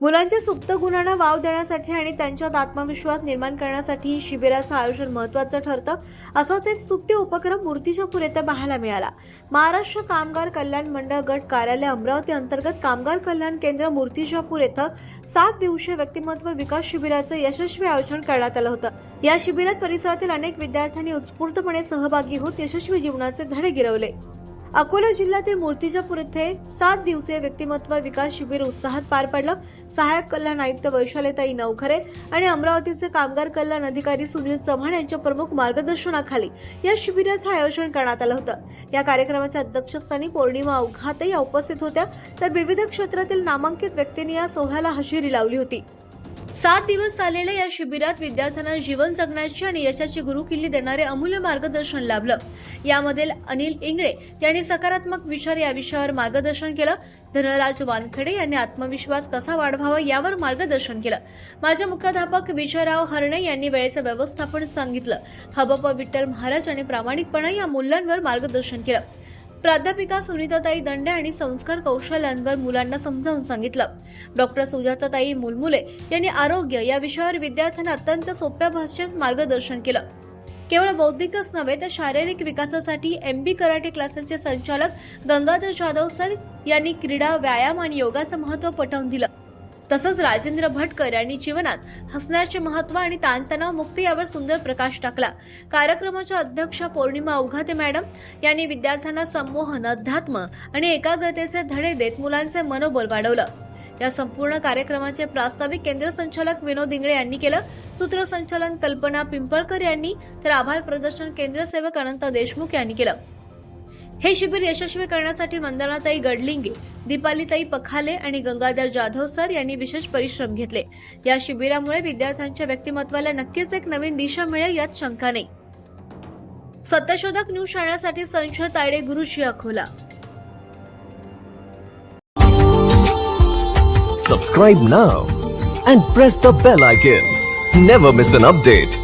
मुलांच्या सुप्त गुणांना वाव देण्यासाठी आणि त्यांच्यात आत्मविश्वास निर्माण करण्यासाठी ही शिबिराचं आयोजन महत्त्वाचं ठरतं. असाच एक स्तुत्य उपक्रम मूर्तिजापूर येथे पाहायला मिळाला. महाराष्ट्र कामगार कल्याण मंडळ गट कार्यालय अमरावती अंतर्गत कामगार कल्याण केंद्र मूर्तिजापूर येथे 7 दिवसीय व्यक्तिमत्व विकास शिबिराचं यशस्वी आयोजन करण्यात आलं होतं. या शिबिरात परिसरातील अनेक विद्यार्थ्यांनी उत्स्फूर्तपणे सहभागी होत यशस्वी जीवनाचे धडे गिरवले. अकोला जिल्ह्यातील मूर्तिजापूर येथे 7 दिवसीय व्यक्तिमत्व विकास शिबिर उत्साहात पार पडलं. सहाय्यक कल्याण आयुक्त वैशालीताई नवखरे आणि अमरावतीचे कामगार कल्याण अधिकारी सुनील चव्हाण यांच्या प्रमुख मार्गदर्शनाखाली या शिबिराचं आयोजन करण्यात आलं होतं. या कार्यक्रमाच्या अध्यक्षस्थानी पौर्णिमा अवघाते या उपस्थित होत्या, तर विविध क्षेत्रातील नामांकित व्यक्तींनी या सोहळ्याला हजेरी लावली होती. 7 दिवस चाललेल्या या शिबिरात विद्यार्थ्यांना जीवन जगण्याची आणि यशाची गुरुकिल्ली देणारे अमूल्य मार्गदर्शन लाभलं. यामध्ये अनिल इंगळे यांनी सकारात्मक विचार या विषयावर मार्गदर्शन केलं. धनराज वानखेडे यांनी आत्मविश्वास कसा वाढवावा यावर मार्गदर्शन केलं. माझे मुख्याध्यापक विजयराव हरणे यांनी वेळेचं व्यवस्थापन सांगितलं. हबप विठ्ठल महाराज यांनी प्रामाणिकपणा या मूल्यांवर मार्गदर्शन केलं. प्राध्यापिका सुनीताताई दंडे आणि संस्कार कौशल्यांवर मुलांना समजावून सांगितलं. डॉक्टर सुजाताताई मुलमुले यांनी आरोग्य या विषयावर विद्यार्थ्यांना अत्यंत सोप्या भाषेत मार्गदर्शन केलं. केवळ बौद्धिकच नव्हे तर शारीरिक विकासासाठी MB कराटे क्लासेसचे संचालक गंगाधर जाधव सर यांनी क्रीडा, व्यायाम आणि योगाचं महत्त्व पटवून दिलं. तसंच राजेंद्र भटकर यांनी जीवनात हसण्याचे महत्त्व आणि ताणतणाव मुक्ती यावर सुंदर प्रकाश टाकला. कार्यक्रमाच्या अध्यक्ष पौर्णिमा अवघाते मॅडम यांनी विद्यार्थ्यांना संमोहन, अध्यात्म आणि एकाग्रतेचे धडे देत मुलांचे मनोबल वाढवलं. या संपूर्ण कार्यक्रमाचे प्रास्ताविक केंद्र संचालक विनोद इंगळे यांनी केलं. सूत्रसंचालन कल्पना पिंपळकर यांनी तर आभार प्रदर्शन केंद्र सेवक अनंत देशमुख यांनी केलं. हे शिबिर यशस्वी करण्यासाठी वंदनाताई गडलिंगे, दीपालीताई पखाले आणि गंगाधर जाधव सर यांनी विशेष परिश्रम घेतले. या शिबिरामुळे विद्यार्थ्यांच्या व्यक्तिमत्वाला नक्कीच एक नवीन दिशा मिळेल यात शंका नाही. सत्यशोधक न्यूज चॅनलसाठी संशय तायडे, गुरुजी, Akola. Subscribe now and press the bell icon. Never miss an update.